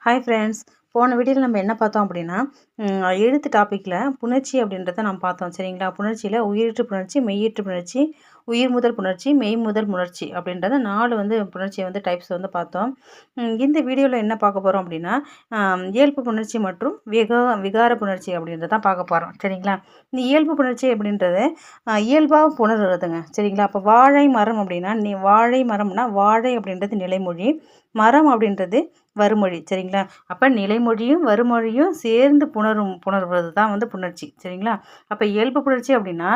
Hi friends. போன வீடியோவில் நம்ம என்ன பார்த்தோம் அப்படின்னா, எழுத்து டாப்பிக்கில் புணர்ச்சி அப்படின்றத நம்ம பார்த்தோம். சரிங்களா? புணர்ச்சியில் உயிரீற்று புணர்ச்சி, மெய்யீற்று புணர்ச்சி, உயிர் முதல் புணர்ச்சி, மெய் முதல் புணர்ச்சி அப்படின்றத 4 புணர்ச்சியை டைப்ஸ் பார்த்தோம். இந்த வீடியோவில் என்ன பார்க்க போகிறோம் அப்படின்னா, இயல்பு புணர்ச்சி மற்றும் விகார புணர்ச்சி அப்படின்றத பார்க்க போகிறோம். சரிங்களா? இந்த இயல்பு புணர்ச்சி அப்படின்றது இயல்பாக புணர்றதுங்க. சரிங்களா? அப்போ வாழை மரம் அப்படின்னா, வாழை மரம்னா வாழை அப்படின்றது நிலைமொழி, மரம் அப்படின்றது வருமொழி. சரிங்களா? அப்போ நிலைமொழியும் வருமொழியும் சேர்ந்து புணர்வது தான் புணர்ச்சி. சரிங்களா? அப்போ இயல்பு புணர்ச்சி அப்படின்னா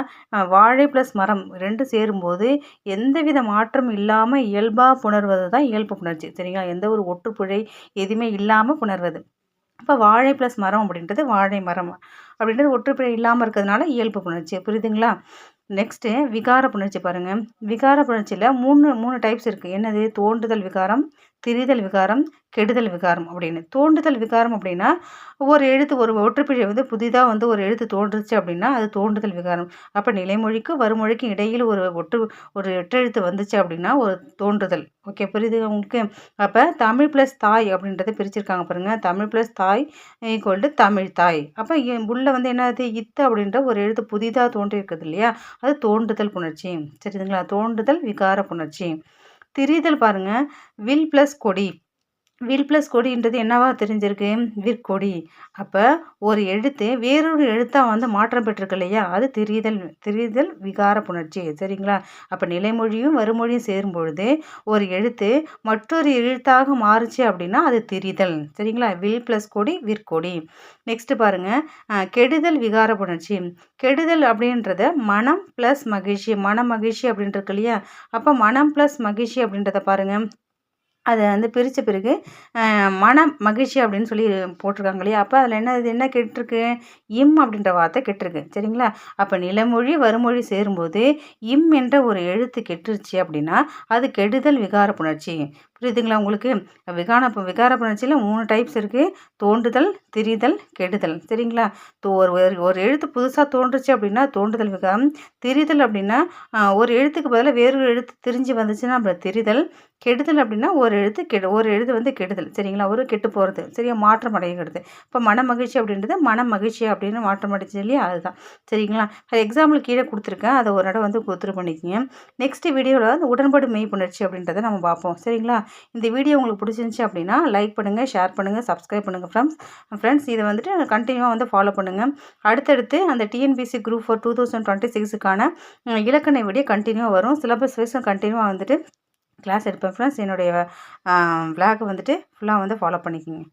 வாழை ப்ளஸ் மரம் 2 சேரும்போது எந்தவித மாற்றம் இல்லாமல் இயல்பாக புணர்வது தான் இயல்பு புணர்ச்சி. சரிங்களா? எந்த ஒரு ஒற்றுப்புழை எதுவுமே இல்லாமல் புணர்வது. அப்போ வாழை ப்ளஸ் மரம் அப்படின்றது வாழை மரம் அப்படின்றது ஒற்றுப்பிழை இல்லாமல் இருக்கிறதுனால இயல்பு புணர்ச்சி. புரியுதுங்களா? நெக்ஸ்ட்டு விகார புணர்ச்சி பாருங்கள். விகார புணர்ச்சியில் மூணு டைப்ஸ் இருக்குது. என்னது? தோன்றுதல் விகாரம், திரிதல் விகாரம், கெடுதல் விகாரம் அப்படின்னு. தோன்றுதல் விகாரம் அப்படின்னா ஒரு எழுத்து ஒரு ஒற்றுப்பிழை புதிதாக ஒரு எழுத்து தோன்றுச்சு அப்படின்னா அது தோன்றுதல் விகாரம். அப்போ நிலைமொழிக்கும் வருமொழிக்கும் இடையில் ஒரு எட்டெழுத்து வந்துச்சு அப்படின்னா ஒரு தோன்றுதல். ஓகே, புரியுது உங்களுக்கு? அப்போ தமிழ் ப்ளஸ் தாய் அப்படின்றத பிரிச்சிருக்காங்க பாருங்கள். தமிழ் ப்ளஸ் தாய் ஈக்குவல் டு தமிழ் தாய். அப்போ உள்ள என்னது? இத்து அப்படின்ற ஒரு எழுத்து புதிதாக தோன்றி இருக்குது இல்லையா, அது தோன்றுதல் புணர்ச்சி. சரிங்களா? தோன்றுதல் விகார புணர்ச்சி. திரிதல் பாருங்க. வில் ப்ளஸ் கொடி. வில் ப்ளஸ் கொடின்றது என்னவா தெரிஞ்சிருக்கு? விற்கொடி. அப்போ ஒரு எழுத்து வேறொரு எழுத்தாக மாற்றம் பெற்றிருக்கு இல்லையா, அது திரிதல் விகார புணர்ச்சி. சரிங்களா? அப்போ நிலைமொழியும் வருமொழியும் சேரும் பொழுது ஒரு எழுத்து மற்றொரு எழுத்தாக மாறுச்சு அப்படின்னா அது திரிதல். சரிங்களா? வில் ப்ளஸ் கொடி விற்கொடி. நெக்ஸ்ட் பாருங்க, கெடுதல் விகார புணர்ச்சி. கெடுதல் அப்படின்றத மனம் ப்ளஸ் மகிழ்ச்சி, மன மகிழ்ச்சி அப்படின்றது இல்லையா, அப்போ மனம் ப்ளஸ் மகிழ்ச்சி அப்படின்றத பாருங்க. அதை பிரித்த பிறகு மன மகிழ்ச்சி அப்படின்னு சொல்லி போட்டிருக்காங்க இல்லையா, அப்போ அதில் என்ன கெட்டிருக்கு? இம் அப்படின்ற வார்த்தை கெட்டிருக்கு. சரிங்களா? அப்போ நிலமொழி வருமொழி சேரும்போது இம் என்ற ஒரு எழுத்து கெட்டுருச்சு அப்படின்னா அது கெடுதல் விகார புணர்ச்சி. புரியுதுங்களா உங்களுக்கு? விகார புணர்ச்சியில் 3 டைப்ஸ் இருக்குது. தோன்றுதல், திரிதல், கெடுதல். சரிங்களா? ஒரு எழுத்து புதுசாக தோன்றுச்சு அப்படின்னா தோன்றுதல் விகாரம். திரிதல் அப்படின்னா ஒரு எழுத்துக்கு பதிலாக வேறொரு எழுத்து திரிஞ்சு வந்துச்சுன்னா அப்புறம் திரிதல். கெடுதல் அப்படின்னா ஒரு எழுத்து கெடுதல். சரிங்களா? ஒரு கெட்டு போகிறது. சரியா? மாற்றம் அடைகிறது. இப்போ மன மகிழ்ச்சி அப்படின்றது மன மகிழ்ச்சி அப்படின்னு மாற்றம் அடைச்சு இல்லையா, அதுதான். சரிங்களா? அது எக்ஸாம்பிள் கீழே கொடுத்துருக்கேன், அதை ஒரு இடம் கொடுத்துரு பண்ணிக்கோங்க. நெக்ஸ்ட் வீடியோவில் உடன்படு மெய் புணர்ச்சி அப்படின்றத நம்ம பார்ப்போம். சரிங்களா? இந்த வீடியோ உங்களுக்கு பிடிச்சிருந்துச்சி அப்படின்னா லைக் பண்ணுங்கள், ஷேர் பண்ணுங்கள், சப்ஸ்கிரைப் பண்ணுங்கள் ஃப்ரெண்ட்ஸ். இதை கண்டினியூவாக ஃபாலோ பண்ணுங்கள். அடுத்தடுத்து அந்த டிஎன்பிஎஸ்சி குரூப் ஃபார் 2026க்கான இலக்கண வீடியோ கண்டினியூவாக வரும். சிலபஸ் வைஸ் கண்டினியூவாக கிளாஸ் எடுப்பேன் ஃப்ரெண்ட்ஸ். என்னுடைய விளாக் ஃபுல்லாக ஃபாலோ பண்ணிக்கோங்க.